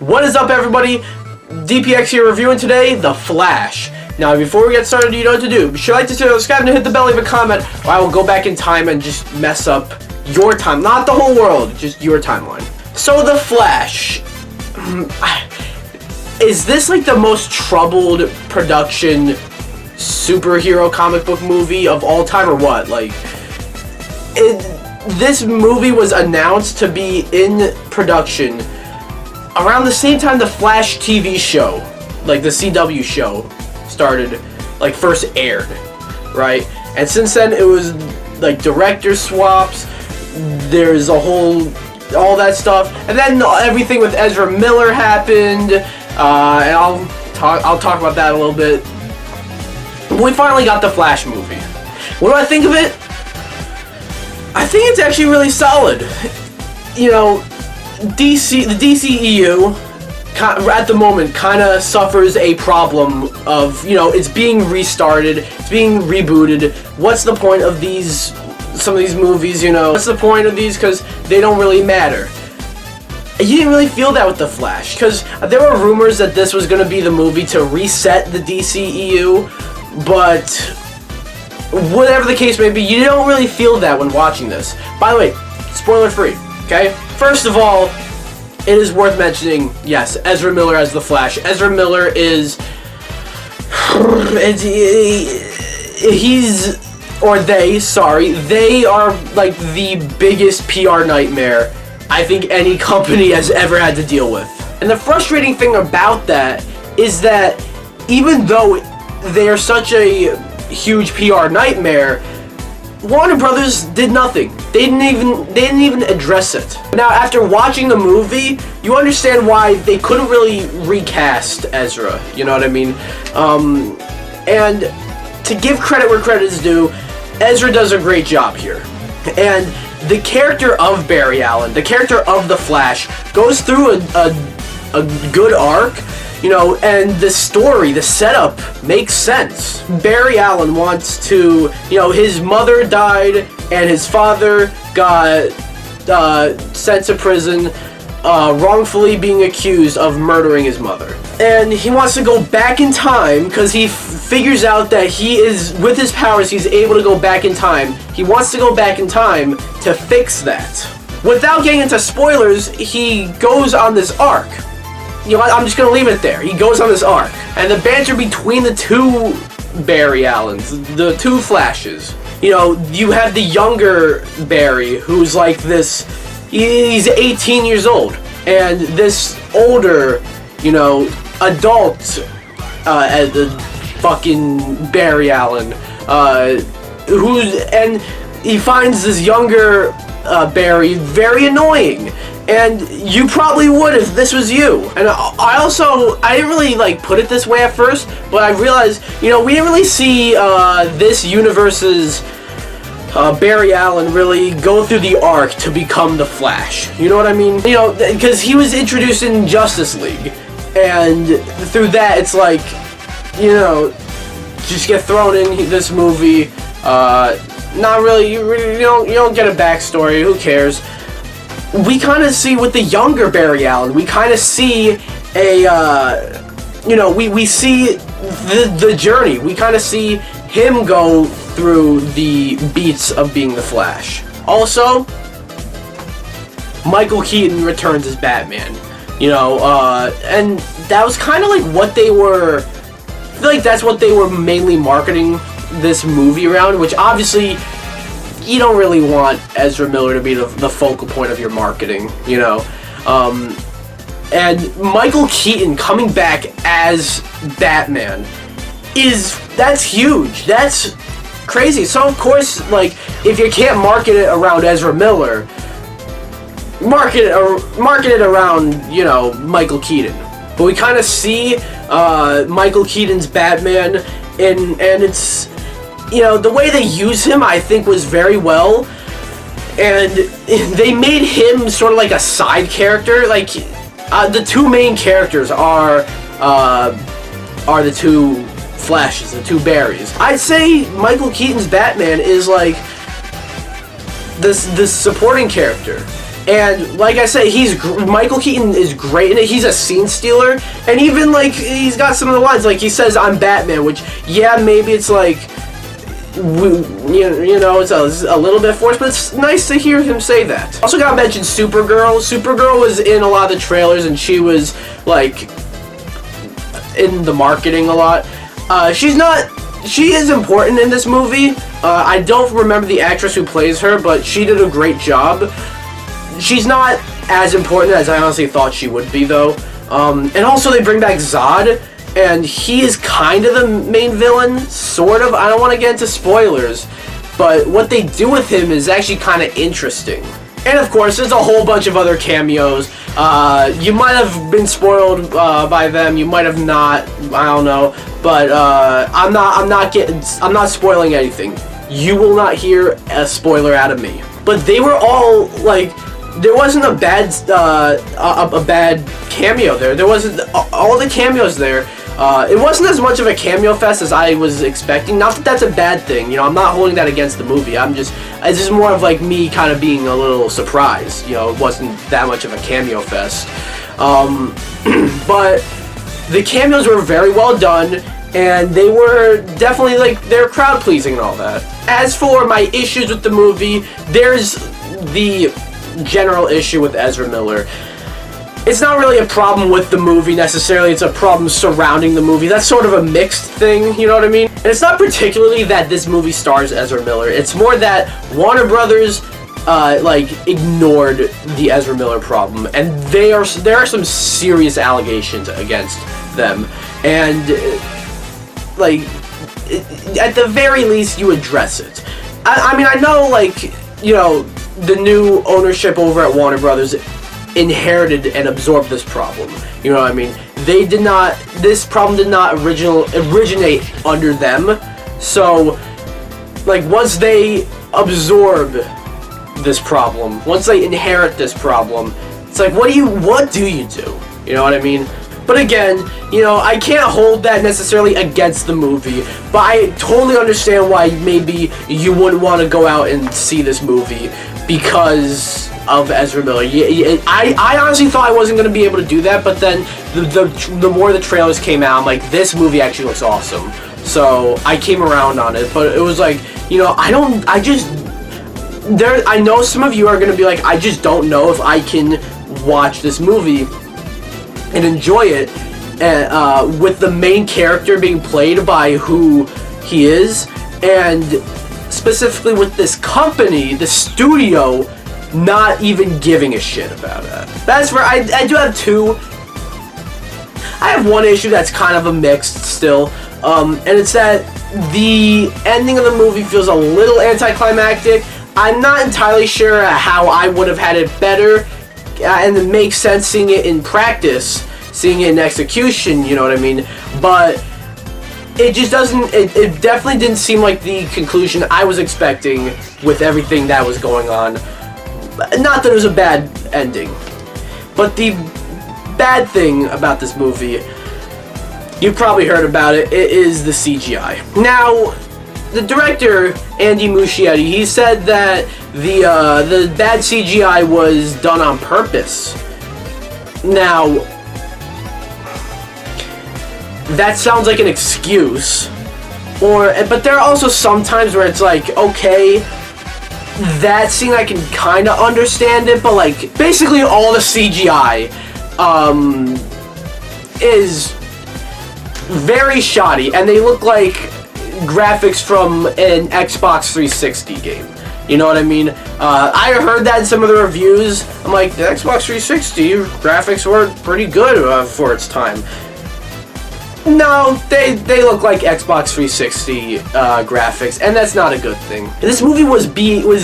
What is up, everybody? DPX here reviewing today The Flash. Now, before we get started, you know what to do. Be sure to like this video, subscribe, and hit the bell, leave a comment, or I will go back in time and just mess up your time. Not the whole world, just your timeline. So, The Flash. Is this like the most troubled production superhero comic book movie of all time, or what? Like, this movie was announced to be in production around the same time the Flash TV show, like the CW show, started, like first aired, right? And since then it was like director swaps, there's a whole, all that stuff, and then everything with Ezra Miller happened, and I'll talk about that a little bit. We finally got the Flash movie. What do I think of it? I think it's actually really solid. You know, the DCEU at the moment kind of suffers a problem of, you know, it's being restarted, it's being rebooted. What's the point of some of these movies, you know? What's the point of these? Because they don't really matter. You didn't really feel that with The Flash, because there were rumors that this was going to be the movie to reset the DCEU, but whatever the case may be, you don't really feel that when watching this. By the way, spoiler free, okay? First of all, it is worth mentioning, yes, Ezra Miller as the Flash. Ezra Miller is... they are like the biggest PR nightmare I think any company has ever had to deal with. And the frustrating thing about that is that even though they are such a huge PR nightmare, Warner Brothers did nothing. They didn't even address it. Now, after watching the movie, you understand why they couldn't really recast Ezra. You know what I mean? And to give credit where credit is due, Ezra does a great job here. And the character of Barry Allen, the character of the Flash, goes through a good arc. You know, and the story, the setup makes sense. Barry Allen wants to, you know, his mother died and his father got sent to prison, wrongfully being accused of murdering his mother. And he wants to go back in time because he figures out that he is, with his powers, he's able to go back in time. He wants to go back in time to fix that. Without getting into spoilers, he goes on this arc. You know what, I'm just going to leave it there. He goes on this arc. And the banter between the two Barry Allens, the two Flashes. You know, you have the younger Barry, who's like this, he's 18 years old. And this older, you know, adult, the fucking Barry Allen, and he finds this younger Barry very annoying. And you probably would if this was you. And I didn't really like put it this way at first, but I realized, you know, we didn't really see this universe's Barry Allen really go through the arc to become the Flash. You know what I mean? You know, because he was introduced in Justice League, and through that, it's like, you know, just get thrown in this movie. Not really. You don't get a backstory. Who cares? We kind of see with the younger Barry Allen, we kind of see you know, we see the journey. We kind of see him go through the beats of being the Flash. Also, Michael Keaton returns as Batman. You know, and that was kind of like what they were, I feel like that's what they were mainly marketing this movie around, which obviously you don't really want Ezra Miller to be the focal point of your marketing, you know. And Michael Keaton coming back as Batman that's huge. That's crazy. So of course, like, if you can't market it around Ezra Miller, market it around, you know, Michael Keaton. But we kind of see Michael Keaton's Batman, and it's, you know, the way they use him, I think, was very well. And they made him sort of like a side character. Like, the two main characters are the two Flashes, the two Barrys. I'd say Michael Keaton's Batman is like the supporting character. And like I said, Michael Keaton is great in it. He's a scene stealer, and even like he's got some of the lines, like he says, "I'm Batman," which yeah, maybe it's like it's a little bit forced, but it's nice to hear him say that. Also gotta mention Supergirl. Supergirl was in a lot of the trailers, and she was like in the marketing a lot. She is important in this movie. I don't remember the actress who plays her, but she did a great job. She's not as important as I honestly thought she would be, though. And also they bring back Zod, and he is kind of the main villain, sort of. I don't want to get into spoilers, but what they do with him is actually kind of interesting. And of course, there's a whole bunch of other cameos. You might have been spoiled by them. You might have not. I don't know. But I'm not spoiling anything. You will not hear a spoiler out of me. But they were all like, there wasn't a bad cameo there. There wasn't all the cameos there. It wasn't as much of a cameo fest as I was expecting. Not that that's a bad thing, I'm not holding that against the movie. It's just more of like me kind of being a little surprised. It wasn't that much of a cameo fest. But the cameos were very well done, and they were definitely like, they're crowd pleasing and all that. As for my issues with the movie, there's the general issue with Ezra Miller. It's not really a problem with the movie necessarily, it's a problem surrounding the movie. That's sort of a mixed thing, you know what I mean? And it's not particularly that this movie stars Ezra Miller, it's more that Warner Brothers ignored the Ezra Miller problem, and there are some serious allegations against them, and at the very least you address it. I mean, I know the new ownership over at Warner Brothers inherited and absorbed this problem. You know what I mean? This problem did not originate under them. So, once they absorb this problem, once they inherit this problem, it's like, what do you do? You know what I mean? But again, I can't hold that necessarily against the movie, but I totally understand why maybe you wouldn't want to go out and see this movie because of Ezra Miller. I honestly thought I wasn't going to be able to do that, but then the more the trailers came out, I'm like, this movie actually looks awesome. So I came around on it, but it was like, I know some of you are going to be like, I just don't know if I can watch this movie and enjoy it with the main character being played by who he is, and specifically with this company, the studio, not even giving a shit about it. That's where I do have two. I have one issue that's kind of a mixed still, and it's that the ending of the movie feels a little anticlimactic. I'm not entirely sure how I would have had it better, and it makes sense seeing it in practice, seeing it in execution, you know what I mean? But it just doesn't, it definitely didn't seem like the conclusion I was expecting with everything that was going on. Not that it was a bad ending, but the bad thing about this movie, you've probably heard about it, it is the CGI. Now, the director, Andy Muschietti, he said that the bad CGI was done on purpose. Now, that sounds like an excuse, but there are also some times where it's like, okay, that scene I can kind of understand it, but basically all the CGI is very shoddy, and they look like graphics from an Xbox 360 game. You know what I mean? I heard that in some of the reviews. I'm like, the Xbox 360 graphics were pretty good for its time. No, they look like Xbox 360 graphics, and that's not a good thing. This movie was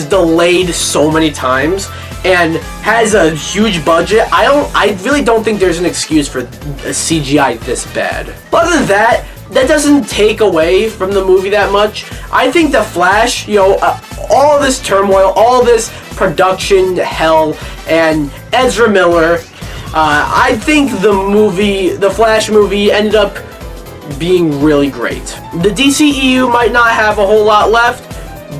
delayed so many times and has a huge budget. I really don't think there's an excuse for a CGI this bad. But other than that doesn't take away from the movie that much. I think The Flash, all this turmoil, all this production hell, and Ezra Miller, I think the Flash movie ended up being really great. The DCEU might not have a whole lot left,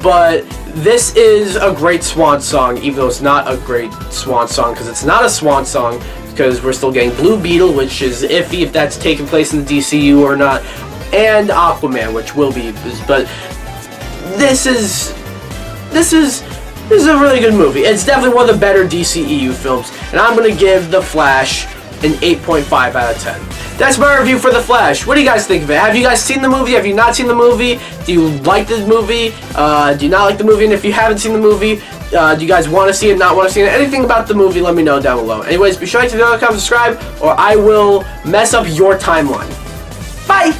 but this is a great swan song, even though it's not a great swan song, because it's not a swan song, because we're still getting Blue Beetle, which is iffy if that's taking place in the DCU or not, and Aquaman, which will be, but this is a really good movie. It's definitely one of the better DCEU films, and I'm going to give The Flash an 8.5 out of 10. That's my review for The Flash. What do you guys think of it? Have you guys seen the movie? Have you not seen the movie? Do you like the movie? Do you not like the movie? And if you haven't seen the movie, do you guys want to see it, not want to see it? Anything about the movie, let me know down below. Anyways, be sure to comment, subscribe, or I will mess up your timeline. Bye!